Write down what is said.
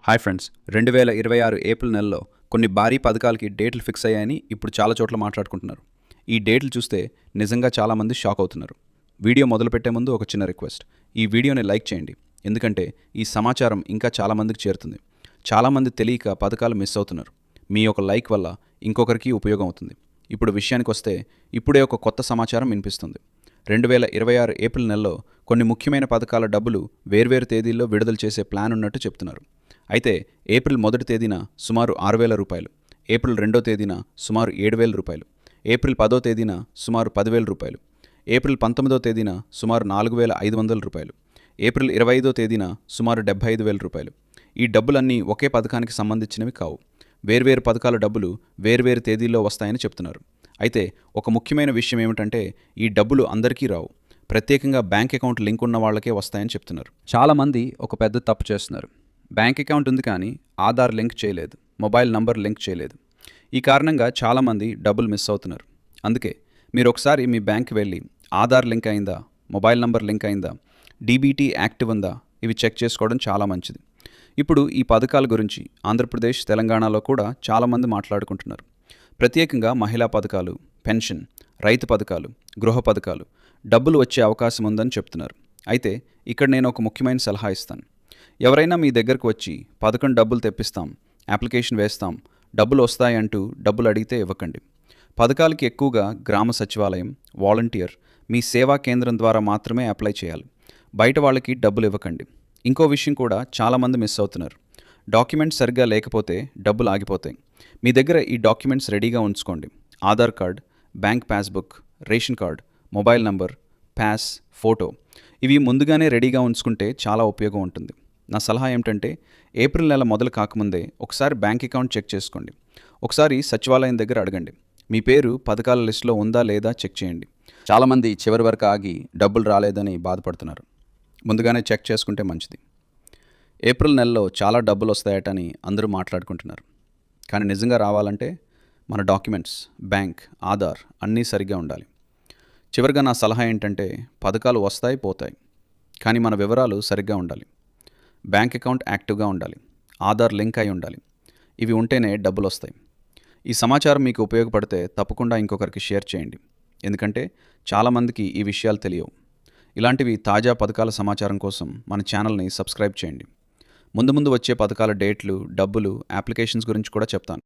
Hi friends, 2026 April నెలలో కొన్ని భారీ పథకాలకి డేట్లు ఫిక్స్ అయ్యాయని ఇప్పుడు చాలా చోట్ల మాట్లాడుకుంటున్నారు. ఈ డేట్లు చూస్తే నిజంగా చాలామంది షాక్ అవుతున్నారు. వీడియో మొదలుపెట్టే ముందు ఒక చిన్న రిక్వెస్ట్. ఈ వీడియోని లైక్ చేయండి, ఎందుకంటే ఈ సమాచారం ఇంకా చాలామందికి చేరుతుంది. చాలామంది తెలియక పథకాలు మిస్ అవుతున్నారు. మీ ఒక లైక్ వల్ల ఇంకొకరికి ఉపయోగం అవుతుంది. ఇప్పుడు విషయానికి వస్తే ఇప్పుడే ఒక కొత్త సమాచారం వినిపిస్తుంది. 2026 ఏప్రిల్ నెలలో కొన్ని ముఖ్యమైన పథకాల డబ్బులు వేర్వేరు తేదీల్లో విడుదల చేసే ప్లాన్ ఉన్నట్టు చెప్తున్నారు. అయితే ఏప్రిల్ 1వ తేదీన సుమారు 6,000 రూపాయలు, ఏప్రిల్ 2వ తేదీన సుమారు 7,000 రూపాయలు, ఏప్రిల్ 10వ తేదీన సుమారు 10,000 రూపాయలు, ఏప్రిల్ 19వ తేదీన సుమారు 4,500 రూపాయలు, ఏప్రిల్ 25వ తేదీన సుమారు 75,000 రూపాయలు. ఈ డబ్బులన్నీ ఒకే పథకానికి సంబంధించినవి కావు. వేర్వేరు పథకాల డబ్బులు వేర్వేరు తేదీల్లో వస్తాయని చెప్తున్నారు. అయితే ఒక ముఖ్యమైన విషయం ఏమిటంటే ఈ డబ్బులు అందరికీ రావు. ప్రత్యేకంగా బ్యాంక్ అకౌంట్ లింక్ ఉన్న వాళ్ళకే వస్తాయని చెప్తున్నారు. చాలామంది ఒక పెద్ద తప్పు చేస్తున్నారు. బ్యాంక్ అకౌంట్ ఉంది కానీ ఆధార్ లింక్ చేయలేదు, మొబైల్ నంబర్ లింక్ చేయలేదు. ఈ కారణంగా చాలామంది డబ్బులు మిస్ అవుతున్నారు. అందుకే మీరు ఒకసారి మీ బ్యాంక్కి వెళ్ళి ఆధార్ లింక్ అయిందా, మొబైల్ నంబర్ లింక్ అయిందా, డీబీటీ యాక్టివ్ ఉందా, ఇవి చెక్ చేసుకోవడం చాలా మంచిది. ఇప్పుడు ఈ పథకాల గురించి ఆంధ్రప్రదేశ్, తెలంగాణలో కూడా చాలామంది మాట్లాడుకుంటున్నారు. ప్రత్యేకంగా మహిళా పథకాలు, పెన్షన్, రైతు పథకాలు, గృహ పథకాలు డబ్బులు వచ్చే అవకాశం ఉందని చెప్తున్నారు. అయితే ఇక్కడ నేను ఒక ముఖ్యమైన సలహా ఇస్తాను. ఎవరైనా మీ దగ్గరకు వచ్చి పథకం డబ్బులు తెప్పిస్తాం, అప్లికేషన్ వేస్తాం, డబ్బులు వస్తాయంటూ డబ్బులు అడిగితే ఇవ్వకండి. పథకాలకి ఎక్కువగా గ్రామ సచివాలయం, వాలంటీర్, మీ సేవా కేంద్రం ద్వారా మాత్రమే అప్లై చేయాలి. బయట వాళ్ళకి డబ్బులు ఇవ్వకండి. ఇంకో విషయం కూడా చాలామంది మిస్ అవుతున్నారు. డాక్యుమెంట్స్ సరిగ్గా లేకపోతే డబ్బులు ఆగిపోతాయి. మీ దగ్గర ఈ డాక్యుమెంట్స్ రెడీగా ఉంచుకోండి. Aadhaar card, bank passbook, ration card, mobile number, pass, photo, ఇవి ముందుగానే రెడీగా ఉంచుకుంటే చాలా ఉపయోగం ఉంటుంది. నా సలహా ఏమిటంటే ఏప్రిల్ నెల మొదలు కాకముందే ఒకసారి బ్యాంక్ అకౌంట్ చెక్ చేసుకోండి. ఒకసారి సచివాలయం దగ్గర అడగండి. మీ పేరు పథకాల లిస్టులో ఉందా లేదా చెక్ చేయండి. చాలామంది చివరి వరకు ఆగి డబ్బులు రాలేదని బాధపడుతున్నారు. ముందుగానే చెక్ చేసుకుంటే మంచిది. ఏప్రిల్ నెలలో చాలా డబ్బులు వస్తాయటని అందరూ మాట్లాడుకుంటున్నారు. కానీ నిజంగా రావాలంటే మన డాక్యుమెంట్స్, బ్యాంక్, ఆధార్ అన్నీ సరిగ్గా ఉండాలి. చివరిగా నా సలహా ఏంటంటే పథకాలు వస్తాయి పోతాయి, కానీ మన వివరాలు సరిగ్గా ఉండాలి. బ్యాంక్ అకౌంట్ యాక్టివ్గా ఉండాలి, ఆధార్ లింక్ అయి ఉండాలి. ఇవి ఉంటేనే డబ్బులు వస్తాయి. ఈ సమాచారం మీకు ఉపయోగపడితే తప్పకుండా ఇంకొకరికి షేర్ చేయండి, ఎందుకంటే చాలామందికి ఈ విషయాలు తెలియవు. ఇలాంటివి తాజా పథకాల సమాచారం కోసం మన ఛానల్ని సబ్స్క్రైబ్ చేయండి. ముందు వచ్చే పథకాల డేట్లు, డబ్బులు, అప్లికేషన్స్ గురించి కూడా చెప్తాను.